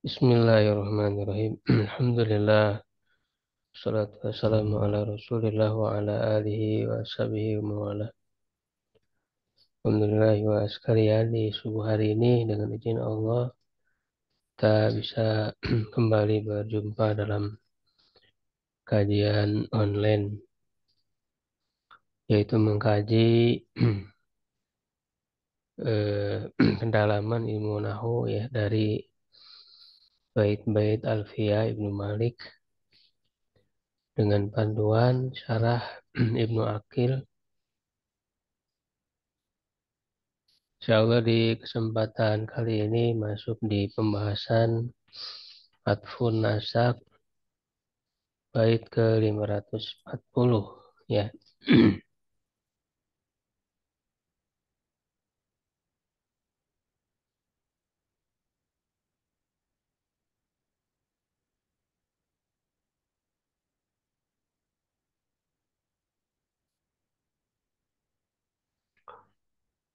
Bismillahirrahmanirrahim. Alhamdulillah. Salatu wassalamu ala rasulillah wa ala alihi wa sahbihi wa mawala. Alhamdulillah wa sekalian di subuh hari ini dengan izin Allah kita bisa kembali berjumpa dalam kajian online yaitu mengkaji pendalaman ilmu nahu ya dari bait-bait Alfiyah Ibnu Malik dengan panduan syarah Ibnu Aqil. Insyaallah di kesempatan kali ini masuk di pembahasan Atfun Nasak bait ke 540 ya.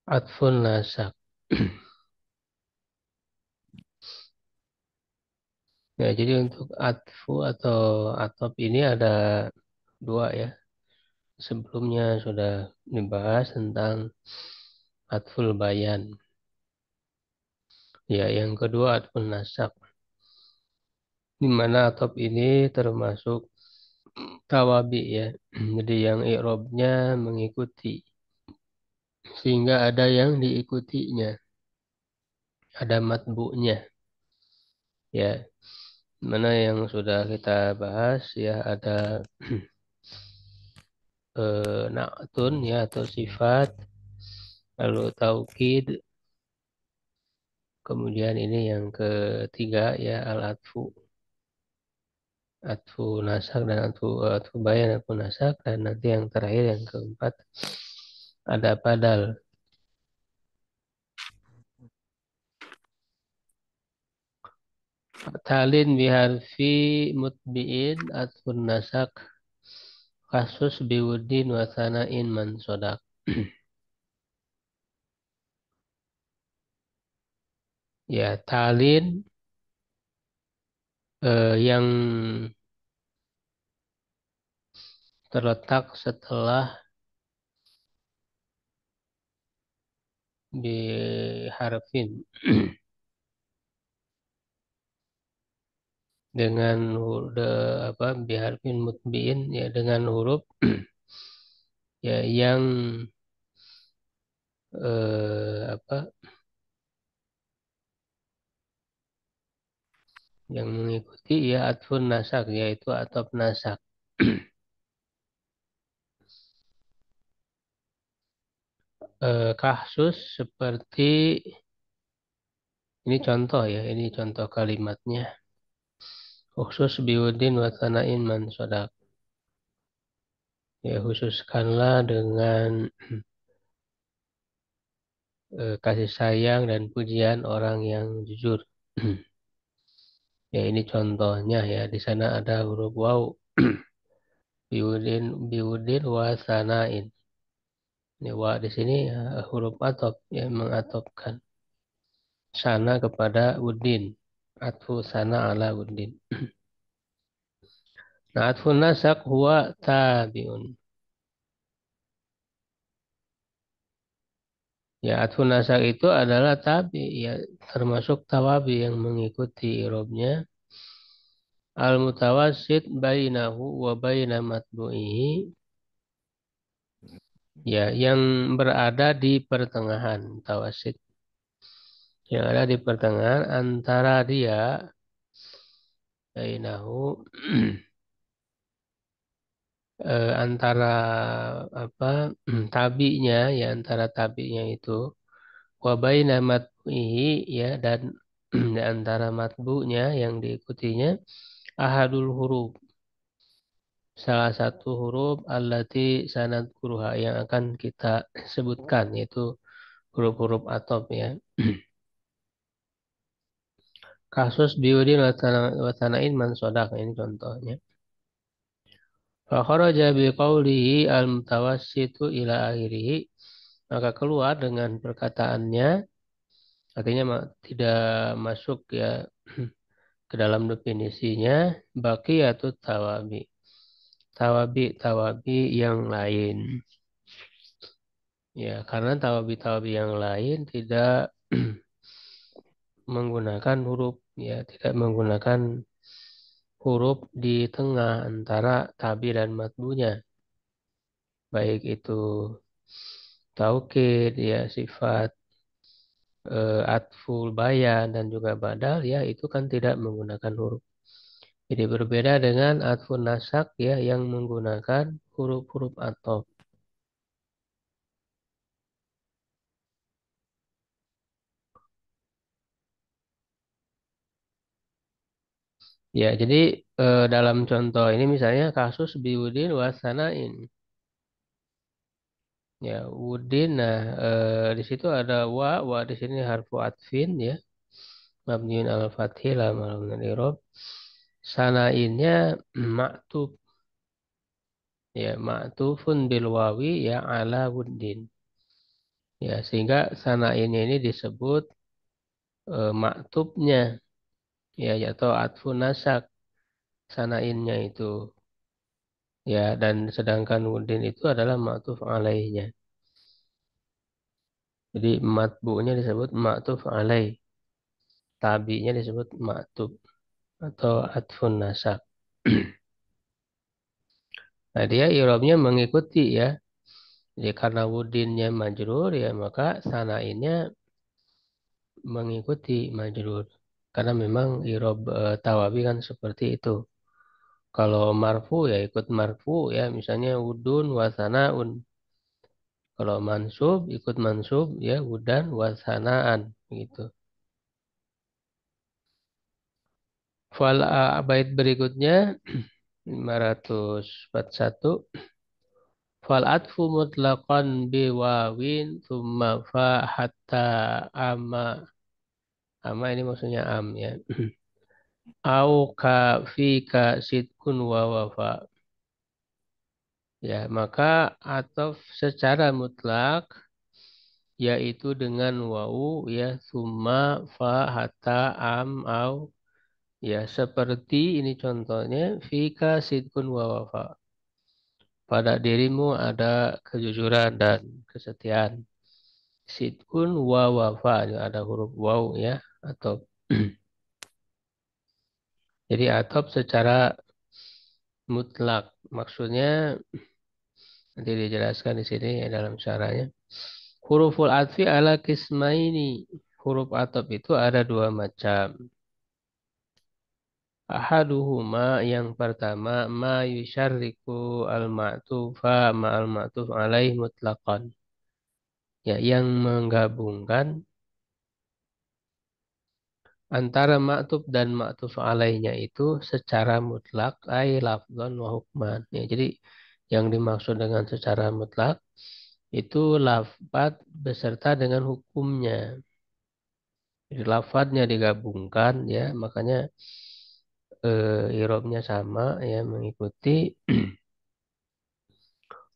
Atfun Nasak. Ya, jadi untuk atfu atau atop ini ada dua ya. Sebelumnya sudah dibahas tentang atful bayan. Ya, yang kedua atfun nasak. Di mana atop ini termasuk tawabi ya. Jadi yang i'rabnya mengikuti sehingga ada yang diikutinya, ada matbu'nya ya. Mana yang sudah kita bahas ya ada na'tun ya atau sifat, lalu taukid, kemudian ini yang ketiga ya al-atfu, atfu nasak dan atfu bayan, atfu nasak, dan nanti yang terakhir yang keempat ada padal. Talin biharfi mutbi'in atfun nasak kasus biwudin wasanain man sodak. Ya, talin yang terletak setelah biharfin dengan apa biharfin mutbi'in ya dengan huruf ya yang apa yang mengikuti ya atfun nasak yaitu atop nasak. Kasus seperti ini contoh ya, ini contoh kalimatnya. Khusus biudin watanain man sodak. Ya khususkanlah dengan kasih sayang dan pujian orang yang jujur. Ya ini contohnya ya, di sana ada huruf waw. Biudin wasanain. Ini wa di sini ya, huruf atop yang mengatopkan sana kepada udin. Atfu sana ala udin. Nah, atfun nasak huwa tabiun. Ya, atfun nasak itu adalah tabi, ya termasuk tawabi yang mengikuti irobnya. Al-mutawassit bainahu wa baina matbu'ihi. Ya, yang berada di pertengahan, tawasit. Yang ada di pertengahan antara dia, bainahu, antara apa tabinya ya antara tabinya itu wabaina matbu'ihi ya dan di antara matbu'nya yang diikutinya ahadul huruf, salah satu huruf allati sanad kuruha yang akan kita sebutkan yaitu huruf-huruf atop ya. Kasus biudin watanain man sodak ini contohnya. Fa kharaja biqaulihi al-mutawassitu ila akhirih, maka keluar dengan perkataannya artinya tidak masuk ya ke dalam definisinya baqiyatut tawabi. Tawabi yang lain. Ya, karena tawabi yang lain tidak menggunakan huruf, ya, tidak menggunakan huruf di tengah antara tabi dan matbunya. Baik itu taukid, ya, sifat atful bayan dan juga badal, ya, itu kan tidak menggunakan huruf. Jadi berbeda dengan atfun nasak, ya, yang menggunakan huruf-huruf atop. Ya, jadi dalam contoh ini misalnya kasus biudin wasanain. Ya, wudin. Nah, di situ ada wa di sini harfu atfin, ya, mabniun al fathih la malam irob. Sanainnya maktub, ya, maktufun bil wawi, ya, ala wudin. Ya, sehingga sanainnya ini disebut maktubnya, ya, atau atfun nasak sanainnya itu. Ya, dan sedangkan wudin itu adalah maktuf alaihnya. Jadi matbu'nya disebut maktuf alaih. Tabi'nya disebut maktub atau atfun nasak. Nah, dia i'rabnya mengikuti, ya. Jadi karena wudinnya majrur, ya, maka sanainnya mengikuti majrur. Karena memang i'rab tawabi kan seperti itu. Kalau marfu, ya, ikut marfu, ya, misalnya wudun wasanaun. Kalau mansub ikut mansub, ya, wudan wasanaan gitu. Bait berikutnya 541. Fal atfu mutlaqan bi wawin thumma fa hatta ama. Ama ini maksudnya am, ya. Au ka fi ka sidkun wa wafa. Ya, maka ataf secara mutlak yaitu dengan wau, ya, thumma fa hatta am au, ya, seperti ini contohnya fika sidkun wa wafa. Pada dirimu ada kejujuran dan kesetiaan. Sidkun wa wafa, ada huruf waw, ya, atau jadi atop secara mutlak. Maksudnya nanti dijelaskan di sini, ya, dalam syarahnya. Huruful atfi ala kismaini. Huruf atop itu ada dua macam. Ahaduhuma yang pertama ma yusyarriku al-ma'tufa ma'al ma'tuf alaih mutlaqan. Ya, yang menggabungkan antara maktub dan maktuf alaihnya itu secara mutlak ay lafzan wa hukman. Ya, jadi yang dimaksud dengan secara mutlak itu lafaz beserta dengan hukumnya. Jadi lafadznya digabungkan, ya, makanya irobnya sama, ya, mengikuti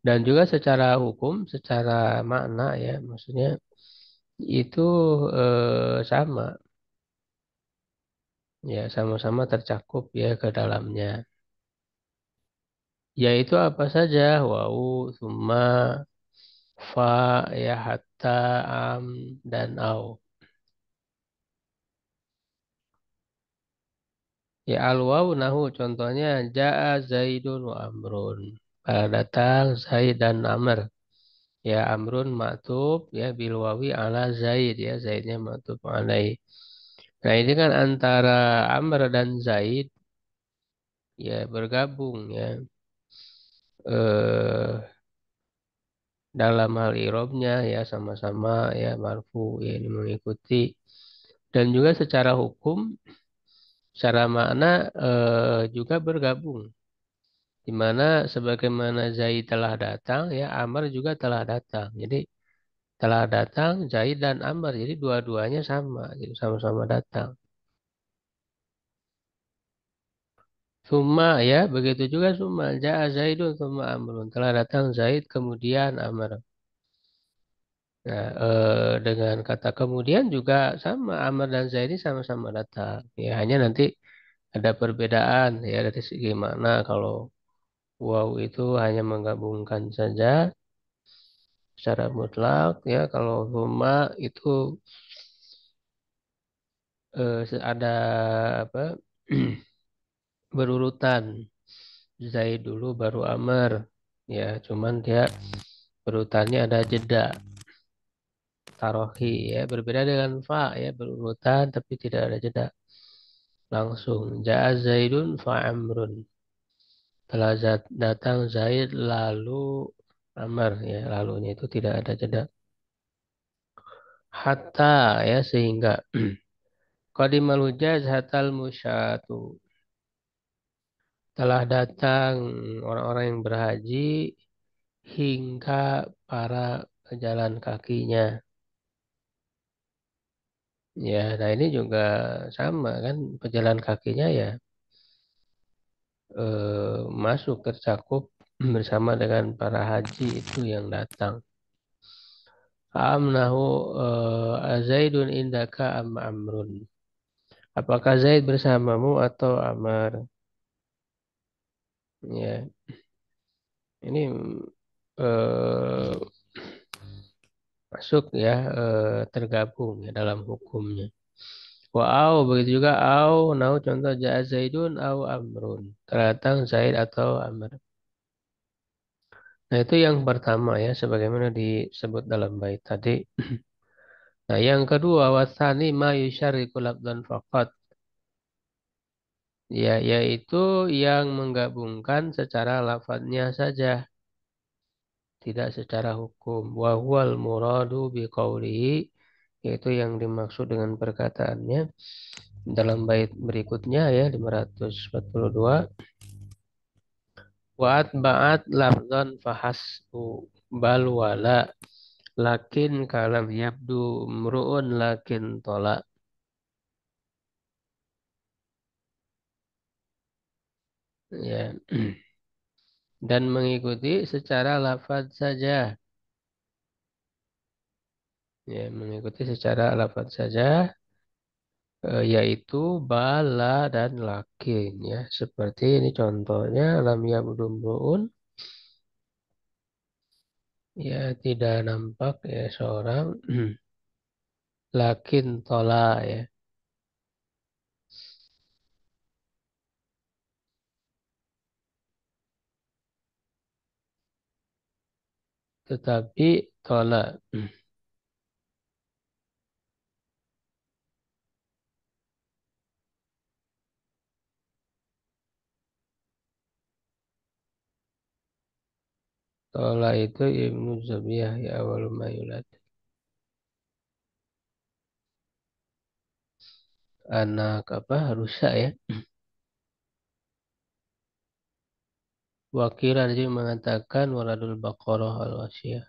dan juga secara hukum, secara makna, ya, maksudnya itu sama, ya, sama-sama tercakup, ya, ke dalamnya. Yaitu apa saja? Wau, summa, fa, ya, hatta, am, dan au. Ya, al-waw nahu contohnya ja'a Zaidun wa Amrun. Datang Zaid dan Amr. Ya, Amrun maktub, ya, bil wawi ala Zaid, ya, Zaidnya maktub alaih. Nah, ini kan antara Amr dan Zaid, ya, bergabung, ya, eh dalam hal irobnya, ya, sama-sama, ya, marfu, ya, ini mengikuti dan juga secara hukum, secara makna juga bergabung, di mana sebagaimana Zaid telah datang, ya, Amr juga telah datang. Jadi telah datang Zaid dan Amr, jadi dua-duanya sama, jadi sama-sama datang. Summa, ya, begitu juga summa. Ja'a Zaidun summa Amrun. Telah datang Zaid kemudian Amr. Nah, dengan kata kemudian juga sama. Amr dan Zaid ini sama-sama datang. Ya, hanya nanti Ada perbedaan ya dari segi makna kalau waw itu hanya menggabungkan saja secara mutlak ya. Kalau huma itu ada apa berurutan. Zaid dulu baru Amr. Ya, cuman dia berurutannya ada jeda tarohi ya. Berbeda dengan fa ya berurutan tapi tidak ada jeda. Langsung Ja'a Zaidun fa Amrun. Telah datang Zaid lalu Amr ya. Lalunya itu tidak ada jeda. Hatta ya sehingga Qadimal hujjaj hatal musyatu. Telah datang orang-orang yang berhaji hingga para pejalan kakinya. Ya, nah ini juga sama kan pejalan kakinya ya masuk tercakup bersama dengan para haji itu yang datang. Amnahu Zaidun indaka am Amrun. Apakah Zaid bersamamu atau Amr? Ya, ini eh, masuk ya tergabung ya dalam hukumnya. Wa au begitu juga au nau contoh ja'a Zaidun au Amrun. Terdatang Zaid atau Amr. Nah, itu yang pertama ya, sebagaimana disebut dalam bait tadi. Nah, yang kedua, wasani ma yusyarriku lafdzan faqat. Ya, yaitu yang menggabungkan secara lafadznya saja, tidak secara hukum. Wa huwal muradu biqaulihi, yaitu yang dimaksud dengan perkataannya dalam bait berikutnya ya, 542. Wa atba'at lafdzan fahasbu bal wala lakin kalam yabdu mru'un lakin tola ya dan mengikuti secara lafaz saja ya mengikuti secara lafaz saja yaitu bala dan lakin ya seperti ini contohnya lam yabdu mru'un ya tidak nampak ya seorang lakin tola ya tetapi tola tola itu Ibnu Zabiyah ya awal mayulad anak apa rusak ya. Wakil ada juga mengatakan waladul baqarah al wasiyah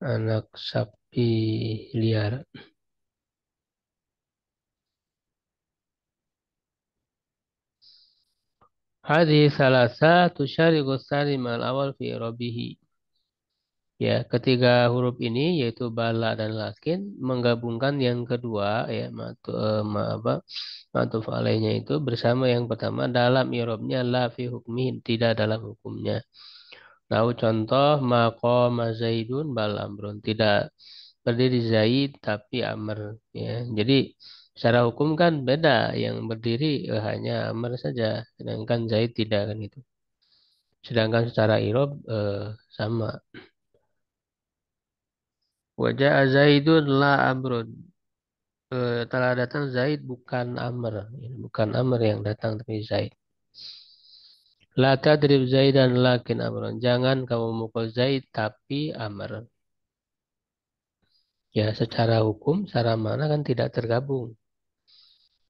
anak sapi liar. Hadis salasa tusyariku tsani mal awal fi rabihi. Ya, ketiga huruf ini yaitu bala dan lakin menggabungkan yang kedua ya matuf alaihnya itu bersama yang pertama dalam i'rabnya la fi hukmi tidak dalam hukumnya. Tahu contoh maqama Zaidun bal amrun tidak berdiri Zaid tapi Amr ya. Jadi secara hukum kan beda yang berdiri hanya Amr saja sedangkan Zaid tidak kan itu. Sedangkan secara irob sama. Wajah Zaidun la Amrun. Telah datang Zaid bukan Amr. Ya, bukan Amr yang datang tapi Zaid. La tadrib Zaidan lakin Amrun. Jangan kamu mukul Zaid tapi Amr. Ya secara hukum, secara mana kan tidak tergabung.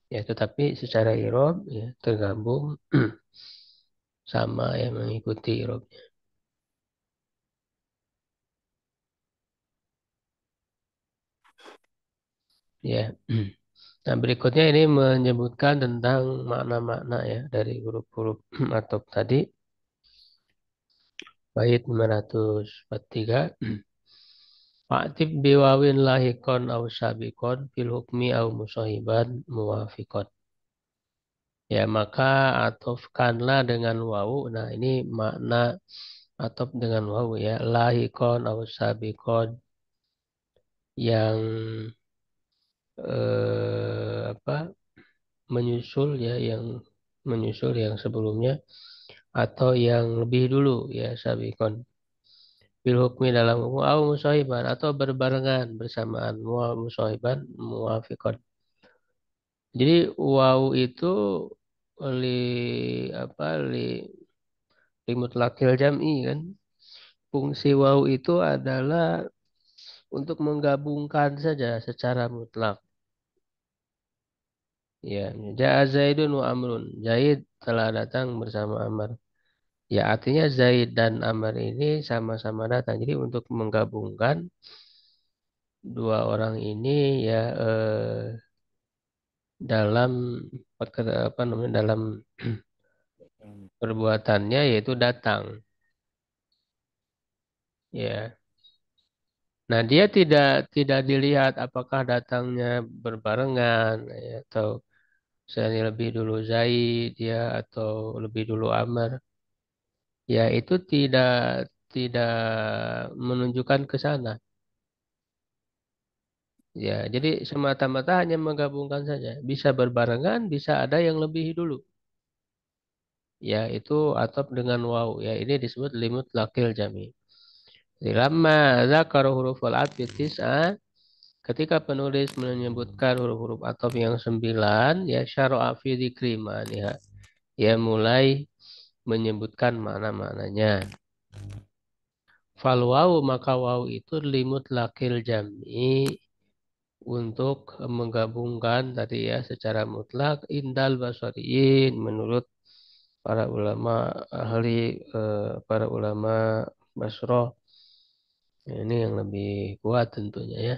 Ya tetapi secara irob ya tergabung sama yang mengikuti irobnya. Ya. Nah, berikutnya ini menyebutkan tentang makna-makna ya dari huruf-huruf atop tadi. Bait 543. Fa'tib biwawin lahikon au sabikon fil hukmi au musahiban muwafiqon. Ya, maka atofkanlah dengan wawu. Nah, ini makna atof dengan wawu ya. Lahikon atau sabikon yang apa menyusul ya, yang menyusul yang sebelumnya atau yang lebih dulu ya sabikon. Bil hukmi dalam hukum au musahiban atau berbarengan bersamaan musahiban muafiqon. Jadi wawu itu li apa li mutlaqil jam'i kan. Fungsi wawu itu adalah untuk menggabungkan saja secara mutlak. Ya, Ja'a Zaidun wa Amrun. Zaid telah datang bersama Amr. Ya, artinya Zaid dan Amr ini sama-sama datang. Jadi untuk menggabungkan dua orang ini ya dalam apa namanya dalam perbuatannya yaitu datang. Ya. Nah, dia tidak dilihat apakah datangnya berbarengan ya, atau misalnya lebih dulu Zaid ya atau lebih dulu Amr. Ya, itu tidak menunjukkan ke sana. Ya, jadi semata-mata hanya menggabungkan saja. Bisa berbarengan, bisa ada yang lebih dulu. Ya, itu atop dengan waw. Ya, ini disebut limut lakil jami. Lama zakar huruf al-atfi tis'ah. Ketika penulis menyebutkan huruf-huruf atop yang 9, ya syara'a fi dzikri ma'aniha. Ya mulai menyebutkan makna-maknanya. Fal wawu maka wawu itu limut lakil jam'i untuk menggabungkan tadi ya secara mutlak indal basariyin menurut para ulama ahli para ulama Basroh. Ini yang lebih kuat tentunya ya.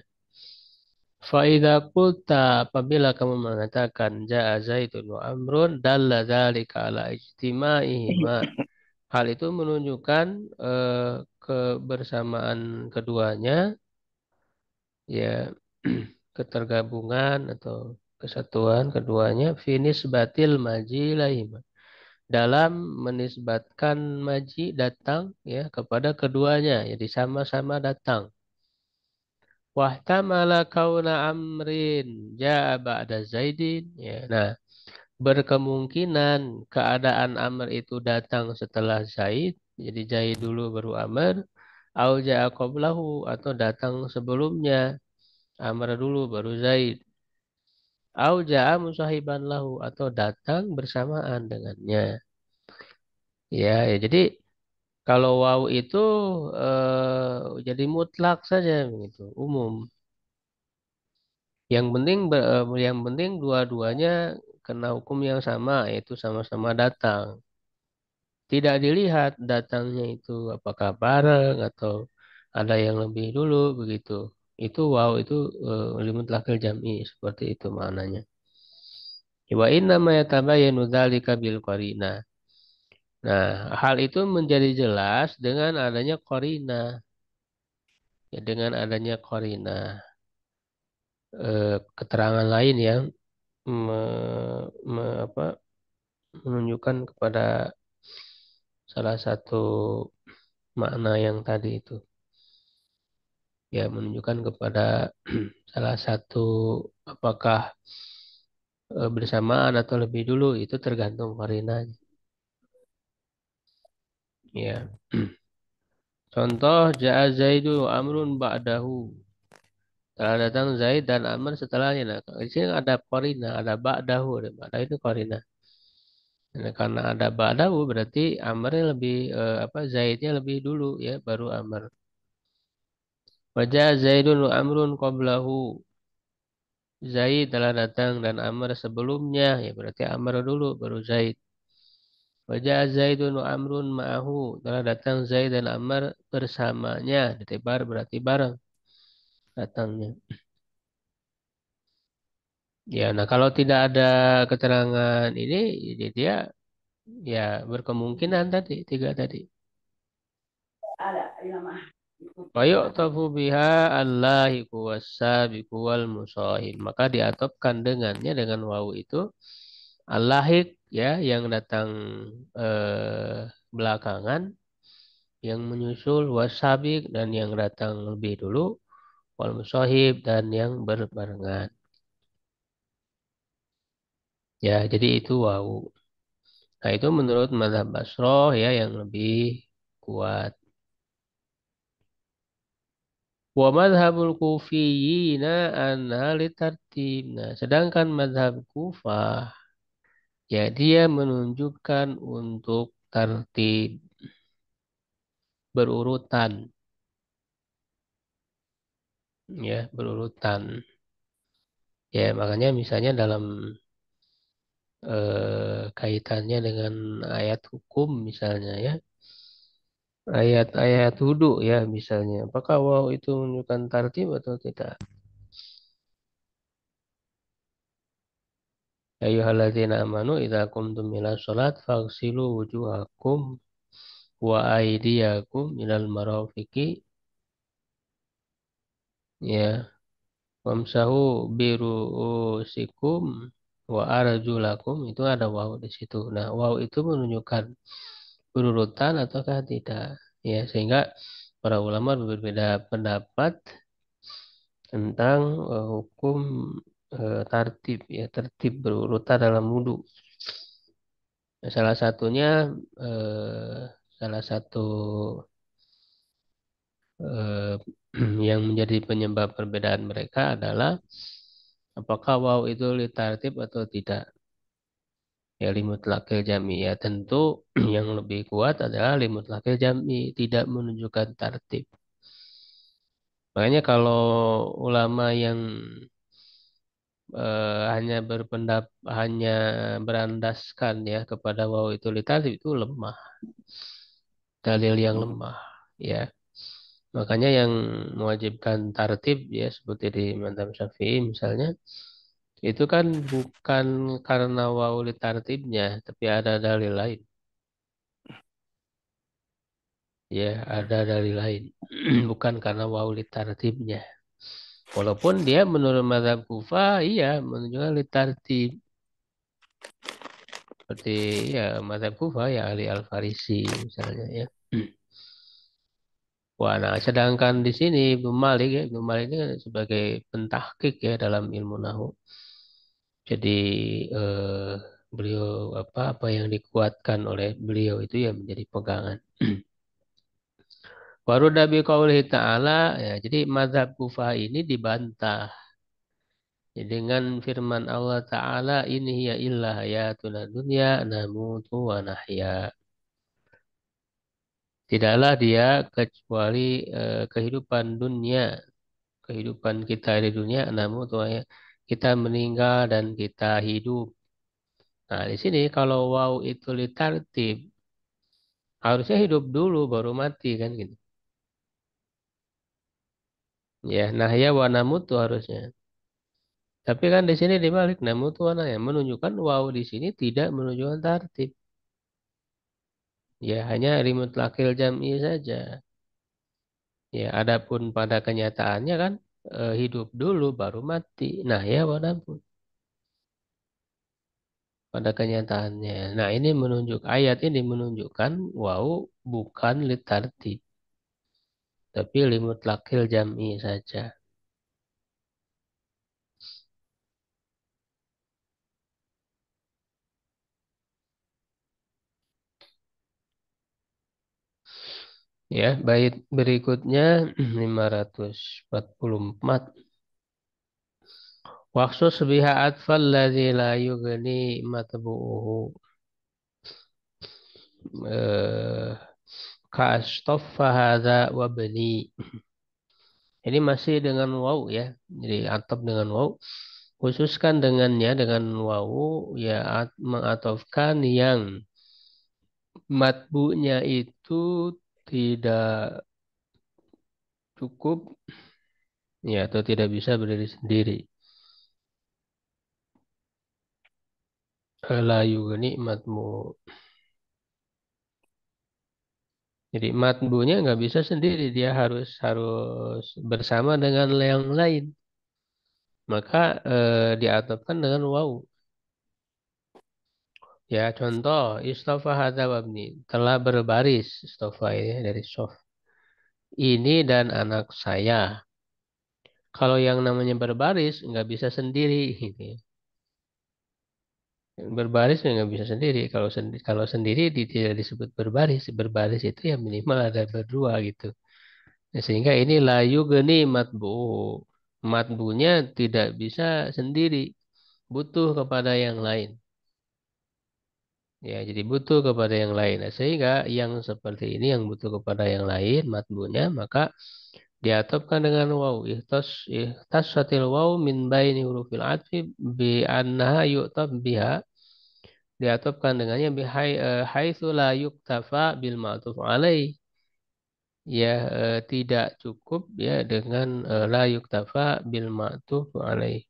Faidah kulta apabila kamu mengatakan ja'a Zaidun wa Amrun dalla dzalika ala ijtima'ihima. Hal itu menunjukkan kebersamaan keduanya ya ketergabungan atau kesatuan keduanya finis batil maji lahima dalam menisbatkan maji datang ya kepada keduanya jadi sama-sama datang. Wahtamala kauna amrin ja'a ba'da Zaidin. Ya, nah, berkemungkinan keadaan Amr itu datang setelah Zaid. Jadi Zaid dulu baru Amr. Au ja'a qablahu atau datang sebelumnya. Amr dulu baru Zaid. Au ja'a musahiban lahu atau datang bersamaan dengannya. Ya, jadi kalau waw itu jadi mutlak saja begitu, umum. Yang penting dua-duanya kena hukum yang sama, yaitu sama-sama datang. Tidak dilihat datangnya itu apakah bareng atau ada yang lebih dulu begitu. Itu wow itu limut lakil jam'i seperti itu maknanya. Wa inna ma yatabayyanu dzalika bil qarinah. Nah, hal itu menjadi jelas dengan adanya qarinah. Ya, dengan adanya qarinah. Keterangan lain yang apa, menunjukkan kepada salah satu makna yang tadi itu. Ya, menunjukkan kepada salah satu apakah bersamaan atau lebih dulu itu tergantung qarinanya. Ya. Contoh ja'a Zaidu wa Amrun ba'dahu. Telah datang Zaid dan Amr setelahnya. Nah, di sini ada qarinah, ada ba'dahu, ada ba'dahu itu qarinah. Nah, karena ada ba'dahu berarti Amrnya lebih apa Zaidnya lebih dulu ya baru Amr. Wajah Zaidun wa Amrun qablahu. Zaid telah datang dan Amr sebelumnya ya berarti Amr dulu baru Zaid. Wajah Zaidun wa Amrun ma'ahu telah datang Zaid dan Amr bersamanya. Ditebar berarti bareng datangnya. Ya, nah kalau tidak ada keterangan ini, jadi dia ya berkemungkinan tadi tiga tadi. Wa yu'tafu biha allahiku wassabiqu wal musahib. Maka diatopkan dengannya dengan wawu itu Al-lahik ya yang datang belakangan, yang menyusul wasabik dan yang datang lebih dulu, wal musahib dan yang berbarengan. Ya, jadi itu wau. Nah, itu menurut mazhab Basroh ya yang lebih kuat. Wa madhabul kufiyina anha litartib. Nah, sedangkan mazhab Kufah ya dia menunjukkan untuk tertib berurutan ya berurutan. Ya, makanya misalnya dalam kaitannya dengan ayat hukum misalnya ya. Ayat-ayat wudu ya misalnya. Apakah waw itu menunjukkan tartib atau tidak? Ya ayyuhalladzina amanu idza qumtum ila sholat faghsilu wujuhakum wa aydiyakum ilal marafiqi ya wamsahu biru'usikum wa arjulakum itu ada waw di situ. Nah, waw itu menunjukkan berurutan ataukah tidak? Ya, sehingga para ulama berbeda pendapat tentang hukum tartib ya tertib berurutan dalam wudhu. Nah, salah satunya eh, salah satu eh, yang menjadi penyebab perbedaan mereka adalah apakah waw itu litartib atau tidak. Ya limutlaqil jami ya tentu yang lebih kuat adalah limutlaqil jami tidak menunjukkan tartib. Makanya kalau ulama yang hanya berandaskan ya kepada waw itu litartib itu lemah, dalil yang lemah ya. Makanya yang mewajibkan tartib ya seperti di Mazhab Syafi'i misalnya itu kan bukan karena waw litartibnya tapi ada dalil lain. Ya, ada dalil lain. Bukan karena waw litartibnya. Walaupun dia menurut mazhab Kufah, iya menunjukkan litartib. Seperti ya mazhab Kufah ya Ali Al-Farisi misalnya ya. Wah, nah sedangkan di sini Ibnu Malik ya, Ibnu Malik ini kan sebagai pentahkik ya dalam ilmu nahu. Jadi eh, beliau apa yang dikuatkan oleh beliau itu ya menjadi pegangan. Waruda bi qaulihi ta'ala ya jadi mazhab Kufah ini dibantah ya, dengan firman Allah Ta'ala ini ya illa hayatuna dunya namutu wa nahya. Tidaklah dia kecuali kehidupan dunia, kehidupan kita di dunia namutu wa nahya. Kita meninggal dan kita hidup. Nah, di sini kalau waw itu litartib, harusnya hidup dulu baru mati kan gitu. Ya, nahya wa namutu harusnya. Tapi kan di sini dibalik namutu wa nahya menunjukkan waw di sini tidak menunjukkan tartib. Ya, hanya limutlaqil jam'i saja. Ya, adapun pada kenyataannya kan hidup dulu baru mati. Nah, ya walaupun pada kenyataannya. Nah, ini ayat ini menunjukkan wow bukan litartib, tapi limutlaqil jam'i saja. Ya, bait berikutnya 544. Waksus biha atfal ladzi la yughni matbu'uhu. Eh, Kastoffa hadza wa bani. Ini masih dengan waw ya. Jadi atop dengan waw. Khususkan dengannya dengan waw ya mengatofkan yang matbu'nya itu tidak cukup ya atau tidak bisa berdiri sendiri. La yughni matbu. Jadi matbu'nya nggak bisa sendiri, dia harus harus bersama dengan yang lain. Maka diatopkan dengan waw. Ya, contoh istofa hadza wabni telah berbaris istofa ini dari sof. Ini dan anak saya. Kalau yang namanya berbaris nggak bisa sendiri gitu ya. Berbaris ya nggak bisa sendiri. Kalau sendiri tidak disebut berbaris. Berbaris itu ya minimal ada berdua gitu. Nah, sehingga ini layu geni matbu. Matbunya tidak bisa sendiri. Butuh kepada yang lain. Ya, jadi butuh kepada yang lain. Nah, sehingga yang seperti ini yang butuh kepada yang lain, matbunya, maka diatopkan dengan waw. Ihtassatil waw min baini hurufil atfi bi annaha yu'tab biha. Diatopkan dengannya haitsu la yuktafa bil ma'tuf alaih. Ya, tidak cukup ya dengan la yuktafa bil ma'tuf alaih.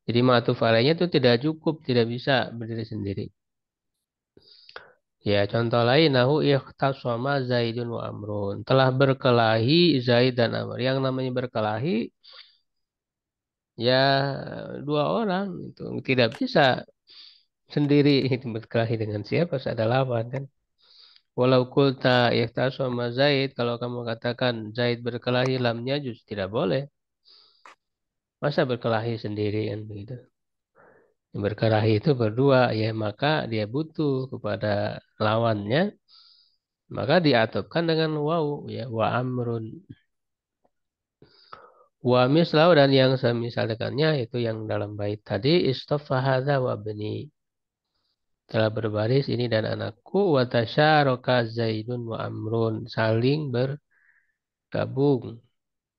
Jadi ma'tuf alaihnya itu tidak cukup, tidak bisa berdiri sendiri. Ya, contoh lain nahu ikhtasama Zaidun wa Amrun. Telah berkelahi Zaid dan Amr. Yang namanya berkelahi ya dua orang itu tidak bisa sendiri itu berkelahi dengan siapa ada lawan kan. Walau kulta ikhtasama Zaid kalau kamu katakan Zaid berkelahi lamnya justru tidak boleh. Masa berkelahi sendiri kan begitu. Yang berkelahi itu berdua ya maka dia butuh kepada lawannya maka diatupkan dengan waw ya wa amrun. Wa mislahu dan yang semisal dengannya itu yang dalam bait tadi istafa hadza wa bani telah berbaris ini dan anakku wa tasyaraka Zaidun wa Amrun saling bergabung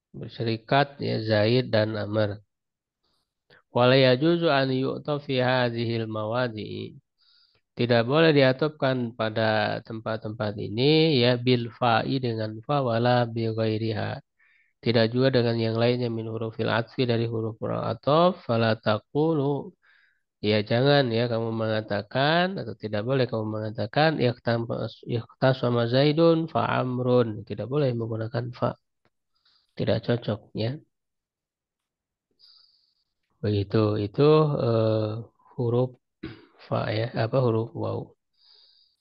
berserikat ya Zaid dan Amr. Wala yajuzu an yu'ta fi hadhil mawadi. Tidak boleh diatupkan pada tempat-tempat ini ya bil fa'i dengan fa wala bi ghairiha. Tidak juga dengan yang lainnya min hurufil atfi dari huruf-huruf ataf fala taqulu ya jangan ya kamu mengatakan atau tidak boleh kamu mengatakan ikhtasama Zaidun fa amrun tidak boleh menggunakan fa tidak cocok ya begitu itu eh, huruf fa ya apa huruf waw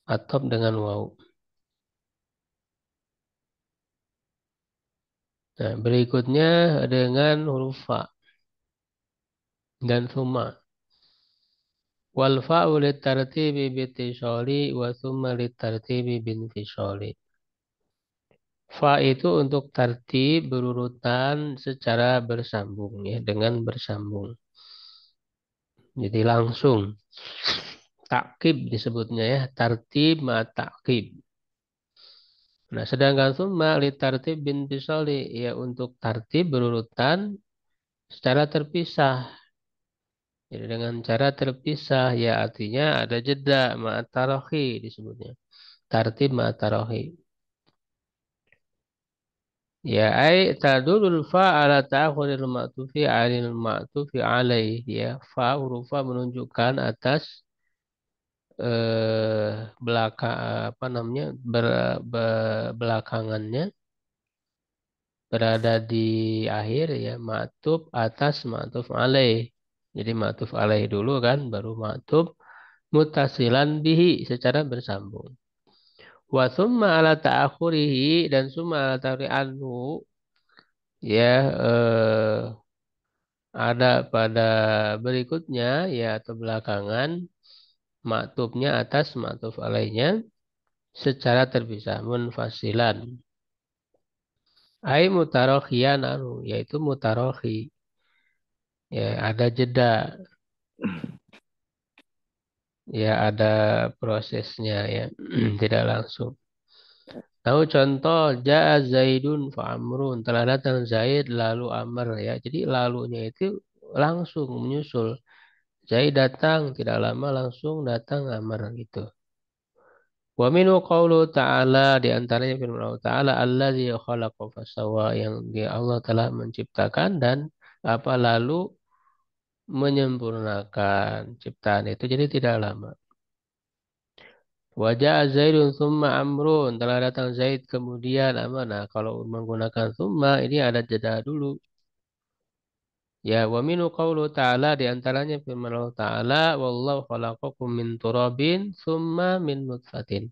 ataf dengan waw. Nah berikutnya dengan huruf fa dan summa. Wal fa'u litartibi bitisoli wa thumma litartibi binfisoli. Fa itu untuk tartib berurutan secara bersambung ya dengan bersambung. Jadi langsung takkib disebutnya ya tartib ma takkib. Nah, sedangkan summa li tartib binfisoli ya untuk tartib berurutan secara terpisah. Jadi dengan cara terpisah ya artinya ada jeda ma'atarohi disebutnya. Tartib ma'atarohi. Ya ai tadulul fa ala ta'khuril ma'tufi 'anil ma'tufi 'alaih ya fa huruf fa menunjukkan atas belakang apa namanya belakangannya berada di akhir ya ma'tuf atas ma'tuf 'alaih. Jadi ma'tuf 'alaih dulu kan baru ma'tuf mutasilan bihi secara bersambung. Wa summa ala ta'akhurihi dan summa ala ta'akhuri anhu ya ada pada berikutnya ya atau belakangan maktubnya atas maktub alaihnya secara terpisah munfasilan. Ai mutarohian anu yaitu mutarohi ya ada jeda ya ada prosesnya ya tidak langsung. Tahu contoh Ja'a Zaidun fa Amrun telah datang Zaid lalu Amr ya. Jadi lalunya itu langsung menyusul. Zaid datang tidak lama langsung datang Amr gitu. Wa minhu qaulu ta'ala di antaranya firman Allah Ta'ala allazi khalaqa fasawwa yang dia Allah telah menciptakan dan apa lalu menyempurnakan ciptaan itu jadi tidak lama. Wajah Zaidun summa Amrun telah datang Zaid kemudian Amr. Nah, kalau menggunakan summa ini ada jeda dulu. Ya, wa minu qawlu ta'ala di antaranya firman Allah Ta'ala, wallahu khalaqakum min turabin summa min nutfatin.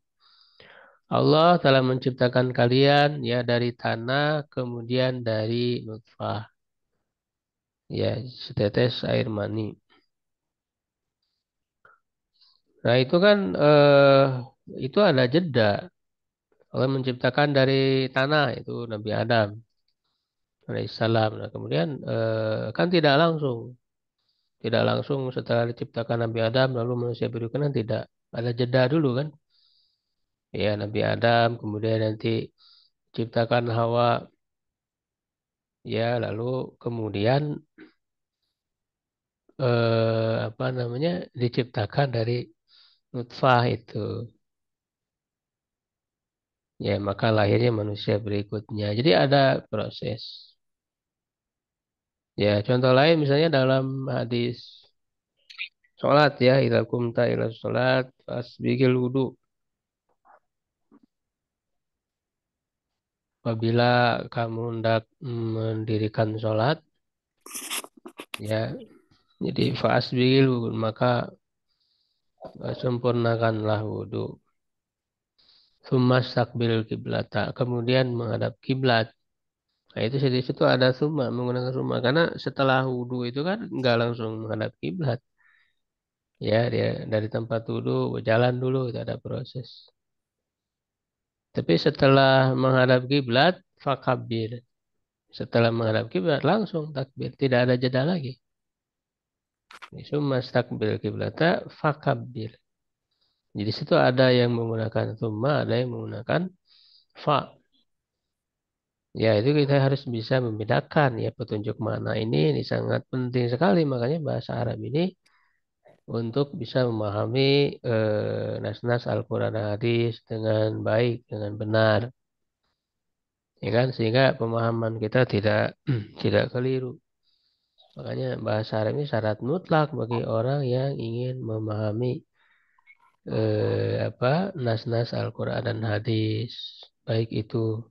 Allah telah menciptakan kalian ya dari tanah kemudian dari nutfah. Ya, setetes air mani. Nah, itu kan itu ada jeda. Allah menciptakan dari tanah itu Nabi Adam alaihissalam. Nah, kemudian kan tidak langsung setelah diciptakan Nabi Adam lalu manusia berikutnya kan tidak ada jeda dulu kan. Ya, Nabi Adam kemudian nanti ciptakan Hawa ya lalu kemudian apa namanya diciptakan dari nutfah itu. Ya, maka lahirnya manusia berikutnya. Jadi ada proses. Ya, contoh lain misalnya dalam hadis sholat ya, idza kumta ila sholat fasbigil wudu. Apabila kamu hendak mendirikan sholat, ya, jadi fasbigil wudu, maka sempurnakanlah wudu. Summa sakbil kiblata, kemudian menghadap kiblat. Nah, itu di situ ada summa, menggunakan summa karena setelah wudu itu kan nggak langsung menghadap kiblat. Ya, dia dari tempat wudhu berjalan dulu itu ada proses. Tapi setelah menghadap kiblat, fakabir. Setelah menghadap kiblat langsung takbir, tidak ada jeda lagi. Summa takbir kiblata fakabir. Jadi situ ada yang menggunakan summa, ada yang menggunakan fa. Ya, itu kita harus bisa membedakan ya petunjuk makna ini sangat penting sekali makanya bahasa Arab ini untuk bisa memahami nas-nas Al-Quran dan hadis dengan baik, dengan benar. Ya kan? Sehingga pemahaman kita tidak tidak keliru. Makanya bahasa Arab ini syarat mutlak bagi orang yang ingin memahami apa nas-nas Al-Quran dan hadis. Baik itu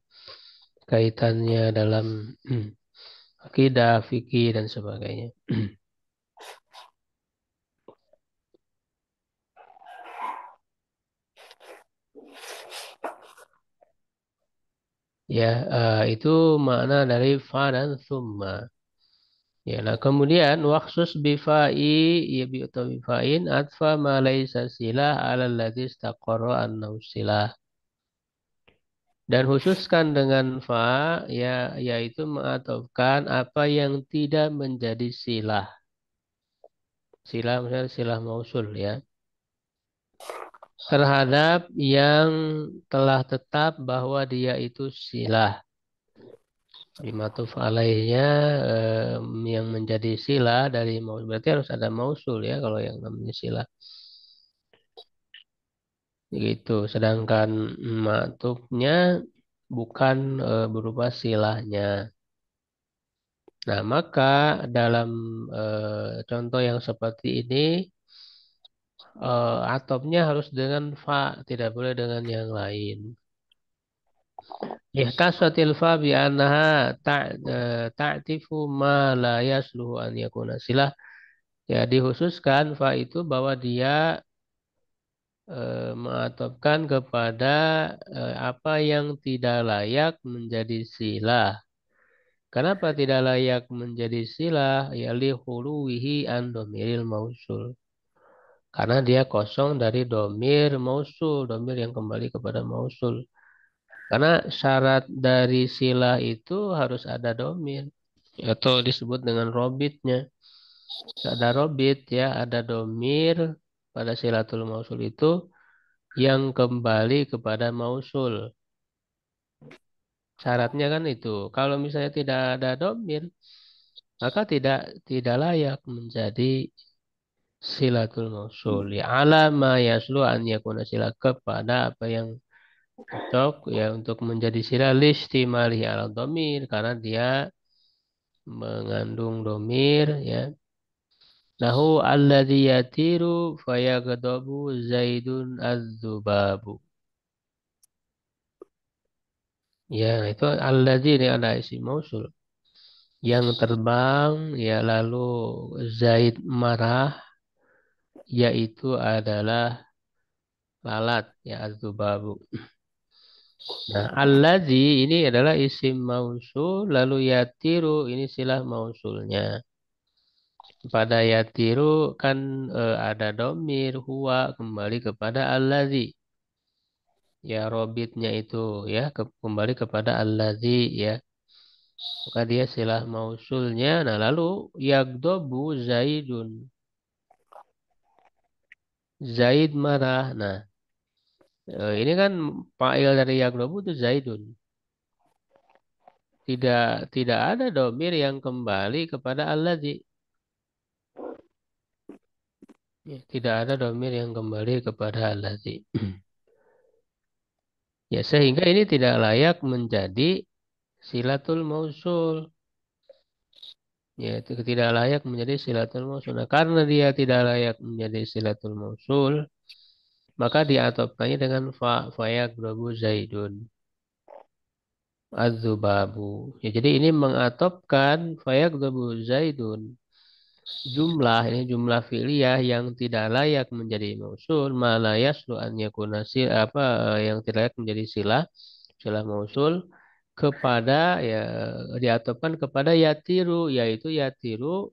kaitannya dalam akidah, fikih dan sebagainya. Ya, itu makna dari fa dan summa. Ya, nah kemudian waksus bifai ya bi atau bifain atfa ma laisa silah ala ladzi istaqarra annahu silah. Dan khususkan dengan fa ya yaitu mengatofkan apa yang tidak menjadi silah. Silah misalnya silah mausul ya. Terhadap yang telah tetap bahwa dia itu silah. Bimatuf alaihnya yang menjadi sila dari mausul. Berarti harus ada mausul ya kalau yang namanya sila. Gitu. Sedangkan matufnya bukan berupa silahnya. Nah, maka dalam contoh yang seperti ini atopnya harus dengan fa, tidak boleh dengan yang lain. Ihtasatil fa bi annaha ta'tifu ma la yasluhu an yakuna silah. Ya, dikhususkan fa itu bahwa dia mengatopkan kepada apa yang tidak layak menjadi silah. Kenapa tidak layak menjadi silah? Ya li khuluwihi an domiril mausul. Karena dia kosong dari domir mausul, domir yang kembali kepada mausul. Karena syarat dari silah itu harus ada domir atau disebut dengan robitnya. Ada robit ya, ada domir pada silatul mausul itu yang kembali kepada mausul. Syaratnya kan itu. Kalau misalnya tidak ada domir, maka tidak layak menjadi silatul mausul. Ya alama yaslu an yakuna sila kepada apa yang cocok ya untuk menjadi sila listimali ala domir karena dia mengandung domir ya. Nahu alladhi yatiru fayagdabu zaidun az-zubabu. Ya, itu alladzi ini ada isi mausul. yang terbang ya lalu Zaid marah yaitu adalah lalat ya az-zubabu. Nah, allazi ini adalah isim mausul lalu yatiru ini silah mausulnya. Pada yatiru kan ada domir huwa kembali kepada allazi. Ya robitnya itu ya kembali kepada allazi ya. Maka dia silah mausulnya. Nah, lalu yagdobu Zaidun. Zaid marah. Nah, ini kan fa'il dari yagdobu itu Zaidun. Tidak ada domir yang kembali kepada allazi. Ya, tidak ada domir yang kembali kepada allazi. Ya, sehingga ini tidak layak menjadi silatul mausul. Ya, itu tidak layak menjadi silatul mausul. Nah, karena dia tidak layak menjadi silatul mausul, maka diatopkannya dengan fayak brobu zaidun az-zubabu. Ya, jadi ini mengatopkan fayak brobu zaidun jumlah ini jumlah fi'liyah yang tidak layak menjadi mausul malah yaslu an yakuna apa yang tidak layak menjadi sila mausul kepada ya diatopkan kepada yatiru yaitu yatiru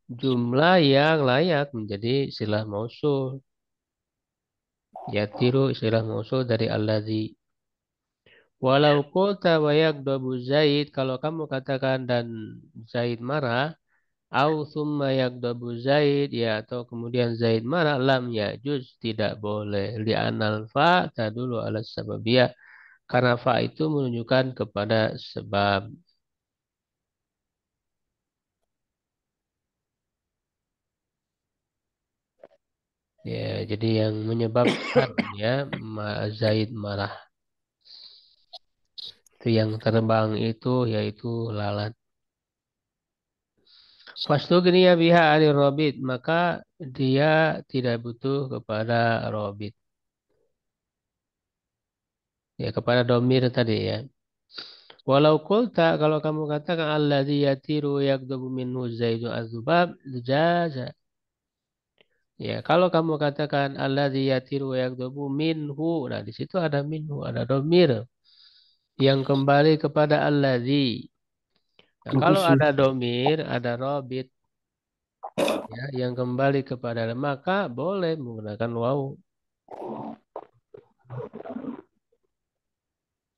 jumlah yang layak menjadi sila mausul yatiru sila mausul dari alladzi. Walau qulta wa yagdabu Zaid, kalau kamu katakan dan Zaid marah, au summa yagdabu Zaid, ya atau kemudian Zaid marah, lam yajuz, tidak boleh. Li'anal fa tadulu ala sababiyah. Karena fa itu menunjukkan kepada sebab. Ya, jadi yang menyebabkan ya Zaid marah. Itu yang terbang itu yaitu lalat. Fastugniya biha ali robit, maka dia tidak butuh kepada robit. Ya, kepada domir tadi ya. Walau kulta, kalau kamu katakan alladzi yatiru yakdubu minhu zaidu azubab, jaza. Ya, kalau kamu katakan alladzi yatiru yakdubu minhu, nah di situ ada minhu, ada domir yang kembali kepada alladzi. Nah, kalau Fokus. ada domir, ada robit ya, yang kembali kepada maka boleh menggunakan waw.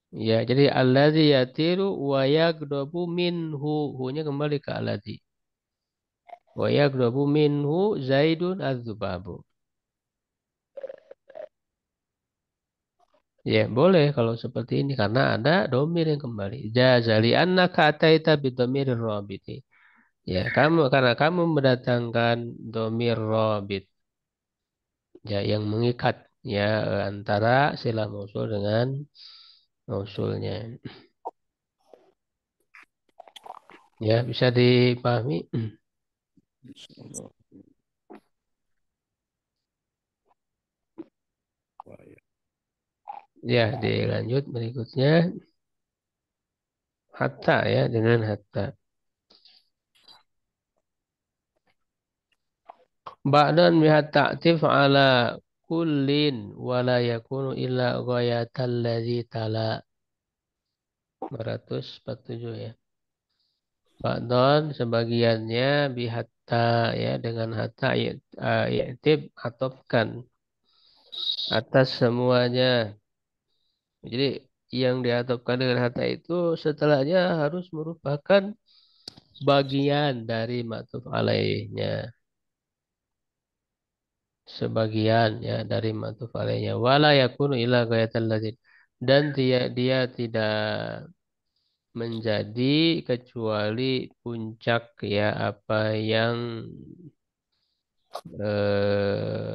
Ya, jadi alladzi yatiru wa yagdabu minhu. Hu-nya kembali ke alladzi. Wa yagdabu minhu Zaidun az-zubabu. Ya, boleh kalau seperti ini karena ada domir yang kembali. Jazali annaka ataita bidomir rabiti. Ya, karena kamu mendatangkan domir rabit ya yang mengikat ya antara sila mausul dengan mausulnya. Ya, bisa dipahami. Ya, dilanjut berikutnya. Hatta ya dengan hatta. Ba'dan bihat ta'tif ala kullin wala yakunu illa ghayatal ladzi tala 247 ya. Ba'dan sebagiannya bihatta ya dengan hatta i'tib atopkan atas semuanya. Jadi yang diatopkan dengan hatta itu setelahnya harus merupakan bagian dari ma'tuf alaihnya. Sebagian ya dari ma'tuf alaihnya wala yakunu illa ghayatal ladzin dan dia tidak menjadi kecuali puncak ya apa yang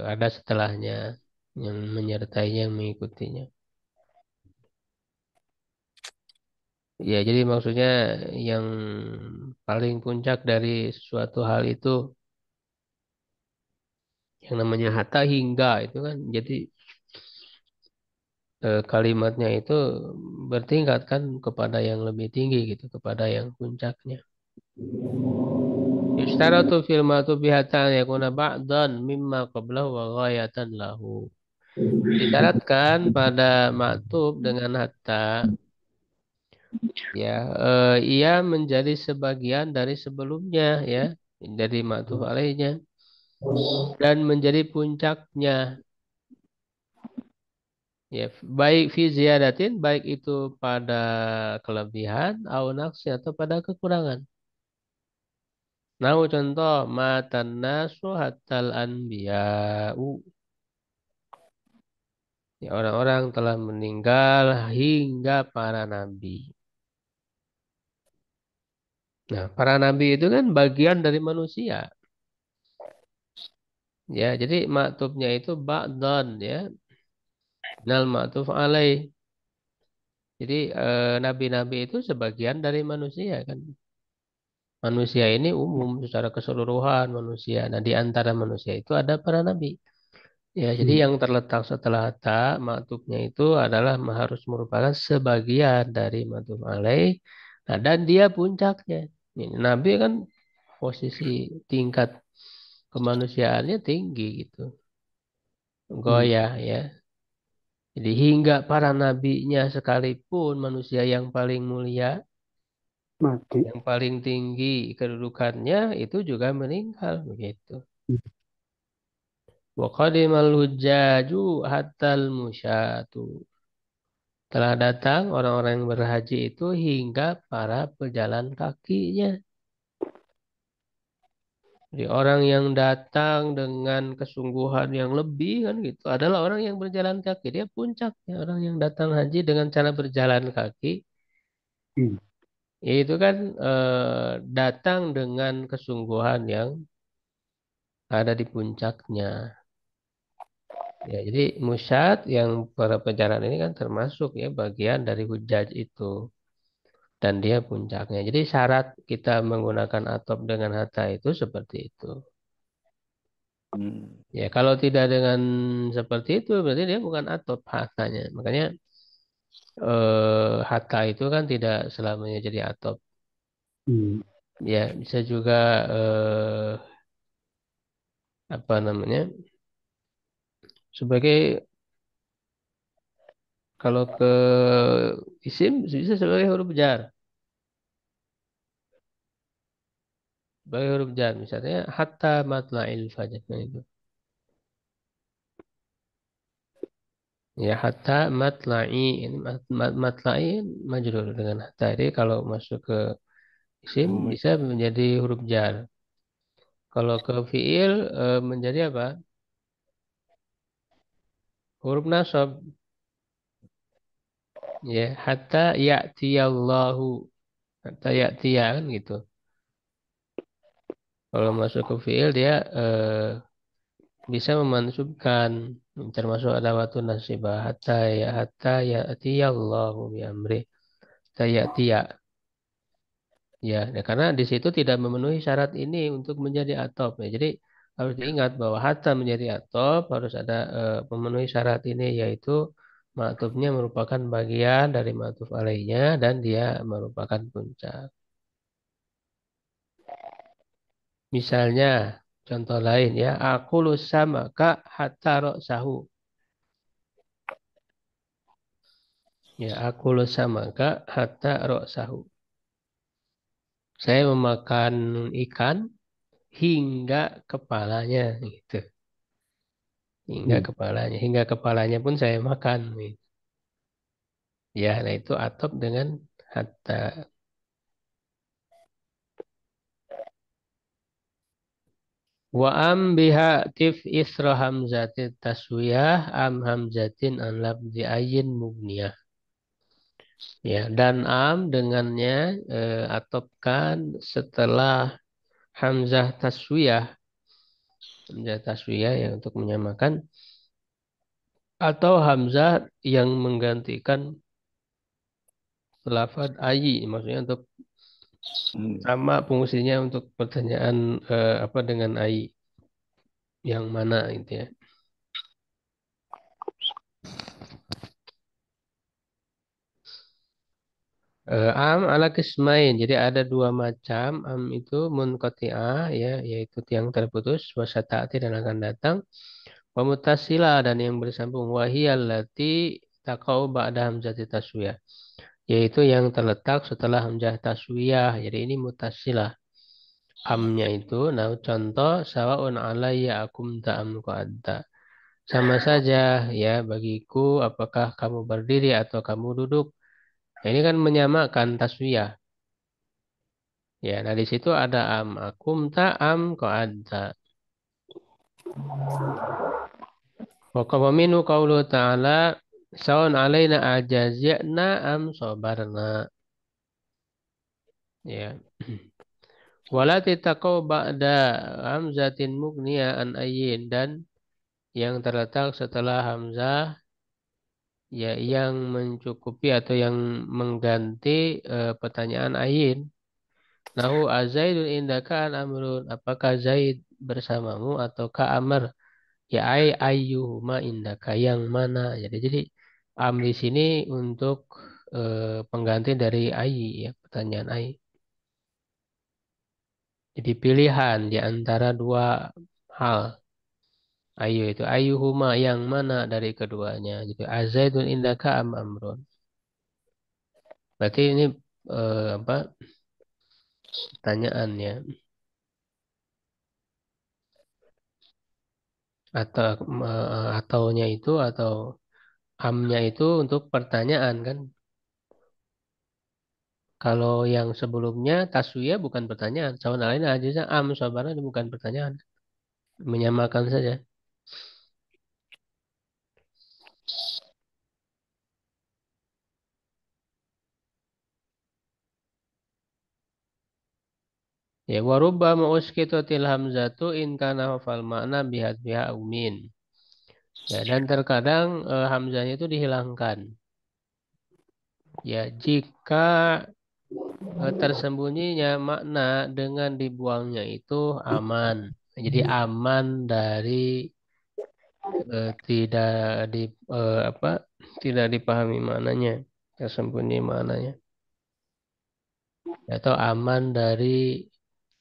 ada setelahnya yang menyertainya yang mengikutinya ya jadi maksudnya yang paling puncak dari suatu hal itu yang namanya hatta hingga itu kan jadi kalimatnya itu bertingkat kan kepada yang lebih tinggi gitu, kepada yang puncaknya. Yushtaratu fil ma'tubi hatta yakuna ba'dan mimma qablahu wa ghayatan lahu. Disyaratkan pada maktub dengan hatta ya ia menjadi sebagian dari sebelumnya ya dari maktub alaihnya dan menjadi puncaknya ya baik fi ziyadatin baik itu pada kelebihan au naqsi atau pada kekurangan. Nah, contoh matan nasu hatal anbiya'u. Ya, orang-orang telah meninggal hingga para nabi. Nah, para nabi itu kan bagian dari manusia. Ya, jadi maktubnya itu ba'dan ya. Nal maktub alaih. Jadi nabi-nabi itu sebagian dari manusia kan. Manusia ini umum secara keseluruhan manusia. Nah, di antara manusia itu ada para nabi. Ya, jadi Hmm. yang terletak setelah ta maktubnya itu adalah harus merupakan sebagian dari maktub alaih. Nah, dan dia puncaknya. Ini, nabi kan posisi tingkat kemanusiaannya tinggi gitu. Hmm. Goyah ya. Jadi hingga para nabinya sekalipun manusia yang paling mulia, Mati. yang paling tinggi kedudukannya itu juga meninggal begitu. Hmm. Wa qadimal hujjaju hatal musyatu. Telah datang orang-orang yang berhaji itu hingga para pejalan kakinya. Jadi orang yang datang dengan kesungguhan yang lebih kan gitu adalah orang yang berjalan kaki. Dia puncaknya orang yang datang haji dengan cara berjalan kaki. Hmm. Itu kan datang dengan kesungguhan yang ada di puncaknya. Ya, jadi musyad yang para pejalan ini kan termasuk ya bagian dari hujjaj itu. Dan dia puncaknya. Jadi syarat kita menggunakan atop dengan hatta itu seperti itu. Hmm. Ya, kalau tidak dengan seperti itu berarti dia bukan atop hatanya. Makanya hatta itu kan tidak selamanya jadi atop. Hmm. Ya, bisa juga apa namanya? Sebagai kalau ke isim bisa sebagai huruf jar. Sebagai huruf jar misalnya hatta matla'il fajr nah itu. Ya hatta matla'i ini matla'i majrur dengan hatta. Jadi kalau masuk ke isim Oh, bisa menjadi huruf jar. Kalau ke fiil menjadi apa? Huruf nasab. Ya hatta ya'tiyallahu. Hatta ya'tiya kan gitu. Kalau masuk ke fiil dia bisa memansubkan termasuk adawatun nasibah hatta ya'tiyallahu bi amri. Hatta ya'tiya. Ya, ya, karena di situ tidak memenuhi syarat ini untuk menjadi atop. Ya. Jadi harus diingat bahwa hatta menjadi atop harus ada memenuhi syarat ini yaitu maktubnya merupakan bagian dari maktub alaihnya dan dia merupakan puncak. Misalnya contoh lain ya, aku sama kak hatta sahu. Ya, aku sama kak hatta sahu. Saya memakan ikan hingga kepalanya gitu. Hingga hmm. kepalanya. Hingga kepalanya pun saya makan. Nih. Ya, nah itu atop dengan hatta. Wa am biha tif isra hamzatin taswiyah am hamzatin an labdi ayin mubniyah. Ya, dan am dengannya atopkan setelah hamzah taswiyah. Hamzah taswiyah ya untuk menyamakan. Atau hamzah yang menggantikan lafad ayi. Maksudnya untuk Hmm. sama fungsinya untuk pertanyaan apa dengan AI yang mana gitu ya. Am ala kismain. Jadi ada dua macam am itu munqati'ah ya, yaitu yang terputus wasata'ati dan akan datang. Wa mutasila dan yang bersambung wahiyallati taqau ba'da hamzati taswiyah. Yaitu yang terletak setelah hamzah taswiyah. Jadi ini mutasilah. Amnya itu, nah contoh sawaun alayya akum ta'am anta. Sama saja ya bagiku apakah kamu berdiri atau kamu duduk. Nah, ini kan menyamakan taswiyah. Ya, nah di situ ada am akum ta'am anta. Wa minhu qaulu ta'ala sawaun alaina ajazna am sabarna. Ya. Wala titaqau ba'da hamzatin mugniya an ayyin dan yang terletak setelah hamzah ya yang mencukupi atau yang mengganti pertanyaan ayin. Nahu azaidun indaka an amrun. Apakah Zaid bersamamu ataukah Amr? Ya ayyuhuma indaka yang mana? Jadi am di sini untuk pengganti dari ayi ya pertanyaan ayi. Jadi pilihan di antara dua hal. Ayu itu ayyuhuma yang mana dari keduanya. Jadi azaidun indaka am amrun. Berarti ini apa pertanyaannya atau ataunya itu atau amnya itu untuk pertanyaan kan? Kalau yang sebelumnya taswiyah bukan pertanyaan. Sawan alaina aja am sabana itu bukan pertanyaan. Menyamakan saja. Ya warubba uskitatil hamzatu in kana fal makna bihat biha umin. Ya dan terkadang hamzahnya itu dihilangkan. Ya jika tersembunyinya makna dengan dibuangnya itu aman. Jadi aman dari tidak di apa tidak dipahami maknanya, tersembunyi maknanya, atau aman dari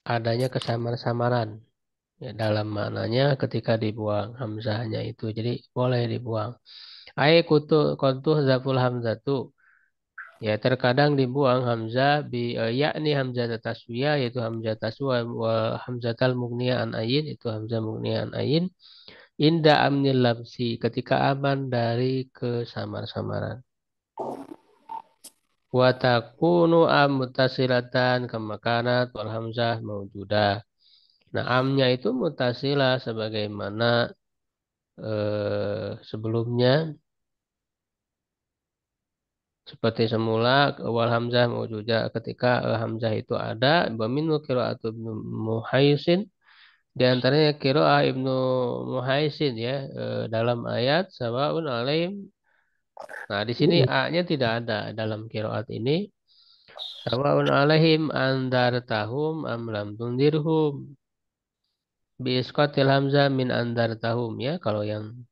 adanya kesamar-samaran ya, dalam maknanya ketika dibuang hamzahnya itu. Jadi boleh dibuang. Ai kutu zaful hamzatu. Ya, terkadang dibuang hamzah yakni hamzah taswiyah yaitu hamzah taswiyah wa hamzatal mughniyah an ayin itu hamzah mughniyah an ayin inda amnil labsi ketika aman dari kesamar-samaran. Wa takunu am mutasilatan kama kanat wal hamzah maujudah. Nah, amnya itu mutasilah sebagaimana sebelumnya seperti semula wal hamzah maujudah ketika hamzah itu ada wa minhu qiraatu Ibnu Muhaisin di antaranya qiraah Ibnu Muhaisin ya dalam ayat sawaun alaihim. Nah, di sini a-nya tidak ada dalam qiraat ini. Sawaun alaihim andartahum am lam tundirhum. Biiskotil hamzah min andartahum ya. Kalau yang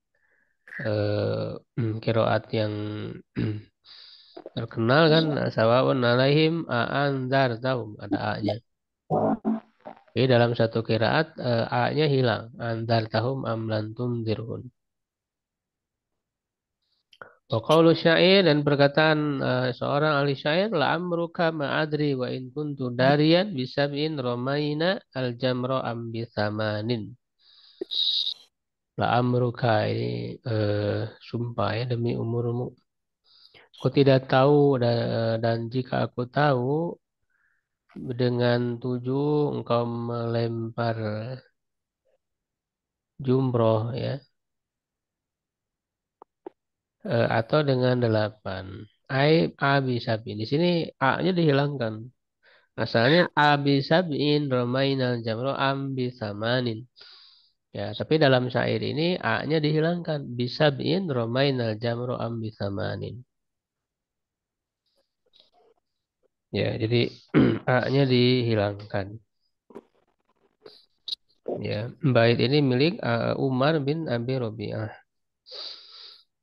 qiraat yang terkenal kan sawaun alaihim a andartahum ada a-nya. Jadi dalam satu qiraat a-nya hilang. Andartahum am lam tundirhum. Wa qaulu syair dan perkataan seorang ahli syair la amruka ma'adri wa in kuntu darian bisab'in romaina al jamro am bisamanin. La amruka ini sumpah ya demi umurmu. Aku tidak tahu dan jika aku tahu dengan 7 engkau melempar jumroh ya atau dengan 8. Ai abi sabi. Di sini a-nya dihilangkan. Asalnya abi sab'in romainal jamro ambi samanin. Ya, tapi dalam syair ini a-nya dihilangkan. Bisab'in romainal jamro ambi samanin. Ya, jadi a-nya dihilangkan. Ya, bait ini milik Umar bin Abi Robi'ah.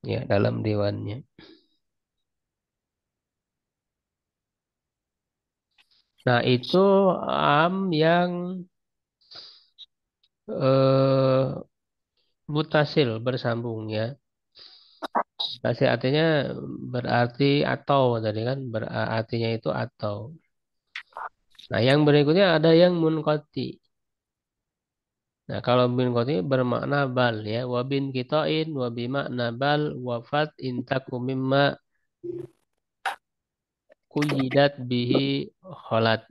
Ya, dalam dewannya. Nah, itu am yang mutasil bersambung ya. Mutasil artinya berarti atau tadi kan artinya itu atau. Nah, yang berikutnya ada yang munqati. Nah, kalau munqati bermakna bal ya. Wa bin qita'in wa bi makna bal wafat intaku mimma kuyidat bihi kholat.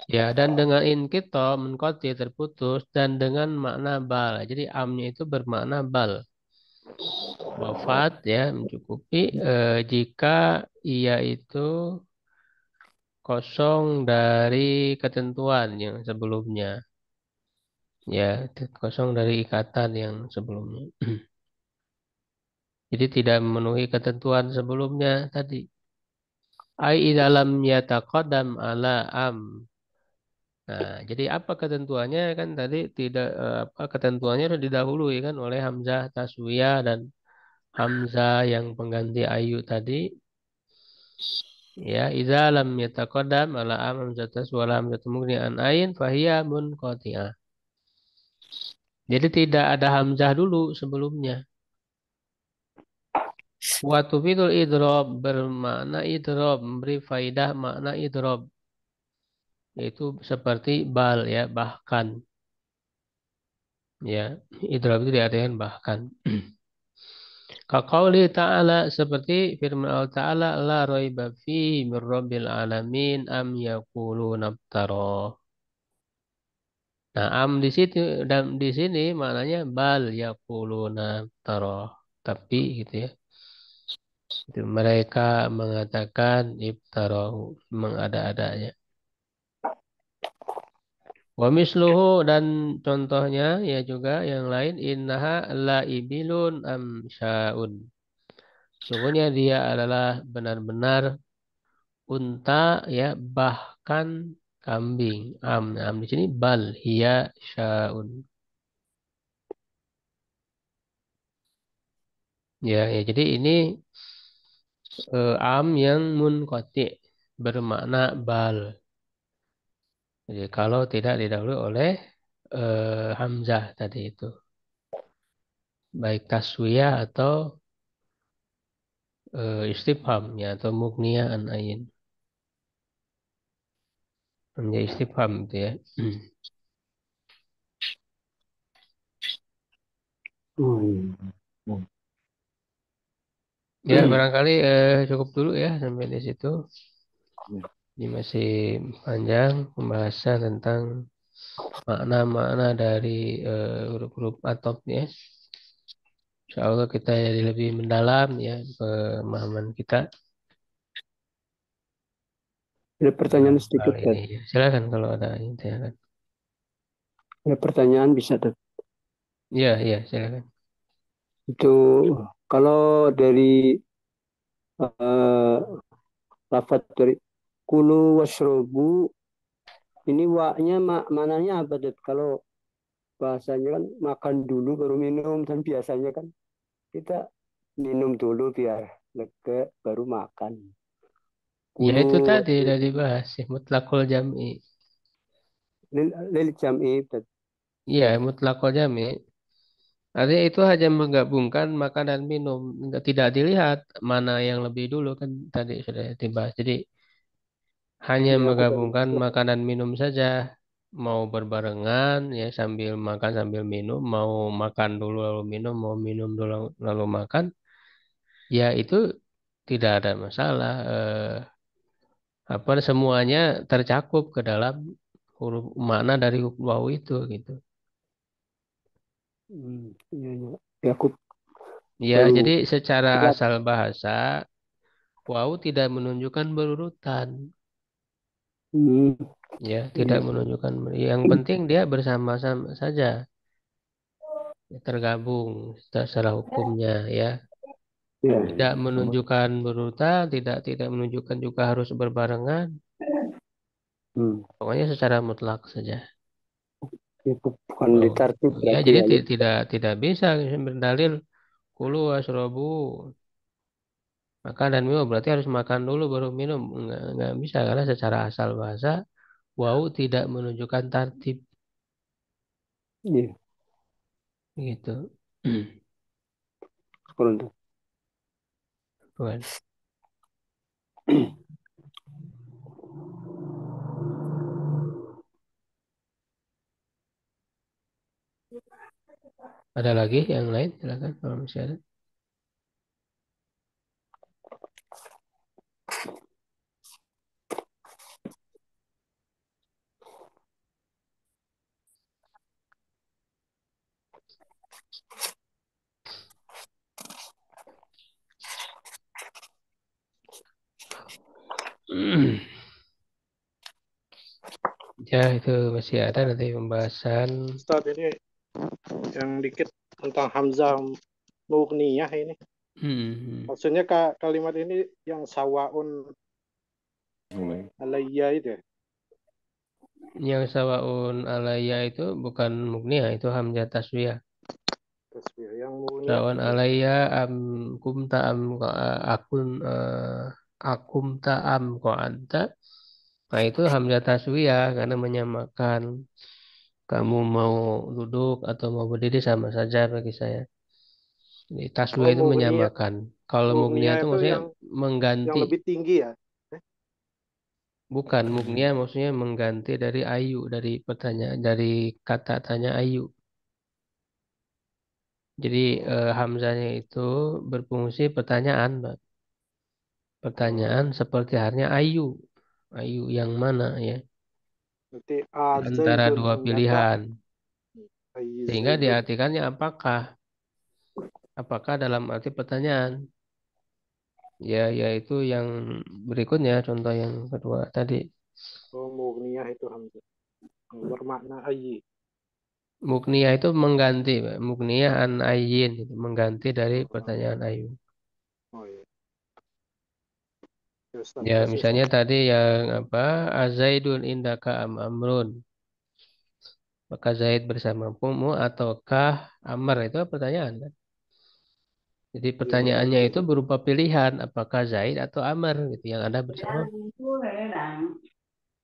Ya, dan dengan inkito munqati terputus dan dengan makna bal. Jadi amnya itu bermakna bal. Wafat ya mencukupi jika ia itu kosong dari ketentuan yang sebelumnya. Ya, kosong dari ikatan yang sebelumnya. Jadi tidak memenuhi ketentuan sebelumnya tadi. Ai dalam yataqaddam ala am. Nah, jadi apa ketentuannya kan tadi tidak apa ketentuannya sudah didahului kan oleh hamzah taswiyah dan hamzah yang pengganti ayu tadi. Ya, idza lam yataqaddam ala am hamzah taswiyah wala hamzah mugni an ain fahiya munqati'ah. Jadi tidak ada hamzah dulu sebelumnya. Wa tufidul idrob bermakna idrob, memberi faidah makna idrob. Yaitu seperti bal ya, bahkan. Ya, idrob itu diartikan bahkan. Kaqauli ta'ala seperti firman Allah Ta'ala la raiba fihi min rabbil alamin am yaquluna iftara. Nah, am di situ dan di sini maknanya bal yaquluna iftara. Tapi gitu ya. Itu mereka mengatakan iftarahu mengada-adanya. Wa misluhu dan contohnya ya juga yang lain innaha la ibilun amsyaun. Sungguhnya dia adalah benar-benar unta ya bahkan kambing. Am di sini bal hiya syaun. Ya, ya jadi ini am yang munqati bermakna bal. Jadi kalau tidak didahului oleh hamzah tadi itu, baik taswiyah atau istifham ya atau mughniyah an ain. Hamzah istifham itu ya. Oh, iya. Ya barangkali cukup dulu ya sampai di situ. Ini masih panjang pembahasan tentang makna-makna dari huruf-huruf atop ya. Insya Allah kita jadi lebih mendalam ya pemahaman kita Ada dalam pertanyaan hal sedikit, ini. Dad. Ya. Silakan kalau ada yang silakan. Ada pertanyaan bisa, Dad. Iya, iya, silakan. Itu kalau dari eh, lafadz dari kulu wasrobu ini waknya mananya apa, Dad? Kalau bahasanya kan makan dulu baru minum dan biasanya kan kita minum dulu biar lega baru makan. Ya Kulu itu tadi sudah dibahas ya, mutlakul jam'i. lil jam'i, Dad. Iya, mutlakul jam'i. Artinya itu hanya menggabungkan makan dan minum. Tidak dilihat mana yang lebih dulu kan tadi sudah dibahas. Jadi hanya Ya, bukan. menggabungkan makan dan minum saja. Mau berbarengan ya sambil makan sambil minum, mau makan dulu lalu minum, mau minum dulu lalu makan, ya itu tidak ada masalah. Apa semuanya tercakup ke dalam huruf makna dari huruf waw itu gitu. Iya, iya. Ya, aku Ya, baru jadi secara ingat. asal bahasa waw tidak menunjukkan berurutan. Hmm, Ya, tidak iya. menunjukkan. Yang penting dia bersama-sama saja, tergabung secara hukumnya ya. Ya, Tidak sama. menunjukkan berurutan, tidak menunjukkan juga harus berbarengan. Hmm. Pokoknya secara mutlak saja. Itu bukan Wow. ditartib Ya, berarti jadi ya. Ya. tidak bisa berdalil kulu wasrobu. Makan dan minum berarti harus makan dulu baru minum. Nggak bisa karena secara asal bahasa wau tidak menunjukkan tartib Iya, gitu. kurang. Bukan. Ada lagi yang lain? Silakan kalau masih ada. Ya itu masih ada nanti pembahasan. Ustaz, ini yang dikit tentang Hamzah Mughniyah ini. Hmm. Maksudnya kalimat ini yang sawaun alayya itu ya? Yang sawaun alaiya itu bukan mugniya, itu hamzah taswiyah. Tasbih. Yang Mughniyah Sawaun itu alaiya am kumta am akun akumta am ko anta. Nah itu hamzah taswiyah karena menyamakan kamu mau duduk atau mau berdiri sama saja bagi saya. Jadi taswiyah oh itu Mughniyah. menyamakan. Kalau mugniya Mughniyah itu itu maksudnya yang mengganti. lebih tinggi ya? Eh, Bukan mugniya maksudnya mengganti dari ayu dari pertanyaan dari kata tanya ayu. Jadi Oh, hamzahnya itu berfungsi pertanyaan, Mbak. oh. Pertanyaan seperti halnya ayu. Ayu yang mana ya? Berarti Di antara Azaidun dua indaka pilihan. Sehingga Azaidun. diartikannya apakah? Apakah dalam arti pertanyaan? Ya, yaitu yang berikutnya, contoh yang kedua tadi. Oh, Mughniyah itu Hamzah. Bermakna ayyi. Mugniya itu mengganti, Mbak. Mugniya an ayyin, itu mengganti dari Oh, pertanyaan ayu. oh iya. Ya, Ustaz, Ya, kasih Ustaz. misalnya tadi yang apa? Azaidun indaka am amrun. Maka Zaid bersamamu ataukah Amr itu pertanyaan kan? Jadi Iya, pertanyaannya itu berupa pilihan apakah Zaid atau Amr gitu yang ada bersama.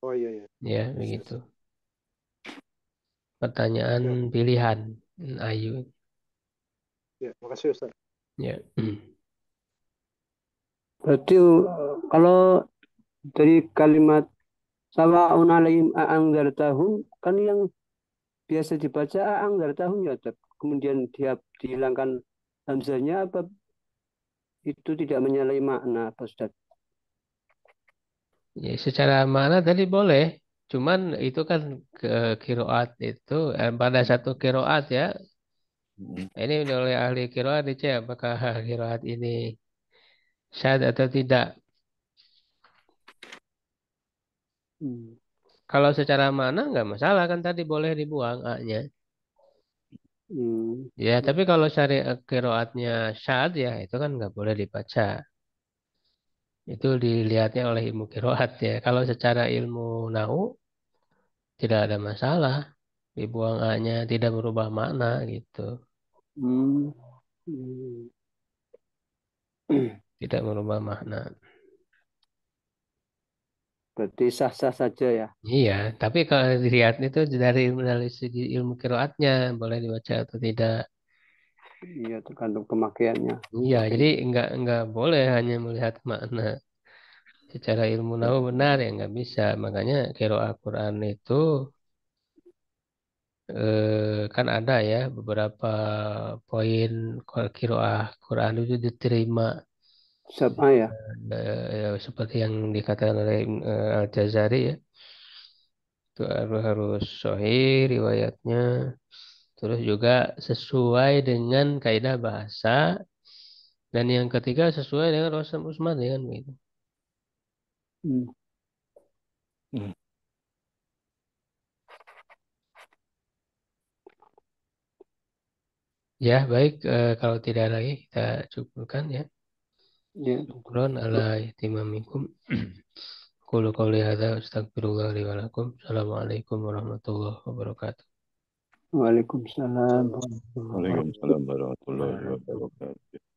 oh iya, iya. Ya, Kasih begitu. Ustaz. Pertanyaan Ya, pilihan Ayu. ya, makasih Ustaz. Ya. Berarti kalau dari kalimat sawa'un alaihim a'angzartahum kan yang biasa dibaca a'angzartahum ya Ustaz. Kemudian dia dihilangkan hamzahnya apa itu tidak menyalahi makna apa Ustaz? Ya, secara mana tadi boleh. Cuman itu kan ke kiroat itu pada satu kiroat ya. Ini oleh ahli kiroat dicek apakah kiroat ini syad atau tidak. Hmm. Kalau secara mana nggak masalah kan tadi boleh dibuang A-nya. Hmm. Ya, tapi kalau syari kiroatnya syad ya itu kan nggak boleh dibaca. Itu dilihatnya oleh ilmu kiroat ya. Kalau secara ilmu nahu tidak ada masalah. Dibuang A-nya tidak berubah makna gitu. Hmm. Hmm. Tidak merubah makna. Berarti sah-sah saja ya. Iya, tapi kalau dilihat itu dari segi ilmu kiroatnya boleh dibaca atau tidak. Iya tergantung pemakaiannya. Iya, jadi nggak boleh hanya melihat makna. Secara ilmu nahu benar ya nggak bisa. Makanya kiroat Quran itu kan ada ya beberapa poin kiroah Quran itu diterima Sab'a ya. ya, seperti yang dikatakan oleh Al-Jazari ya itu harus sahih riwayatnya terus juga sesuai dengan kaidah bahasa dan yang ketiga sesuai dengan Rasul Usman ya kan begitu. Hmm. Ya baik kalau tidak lagi kita cukupkan ya. Ya. Syukron ala ihtimamikum. Qulu qouli hadza astaghfirullah li wa lakum. Assalamualaikum warahmatullahi wabarakatuh. Waalaikumsalam Salam. warahmatullahi wabarakatuh. Waalaikumsalam warahmatullahi wabarakatuh.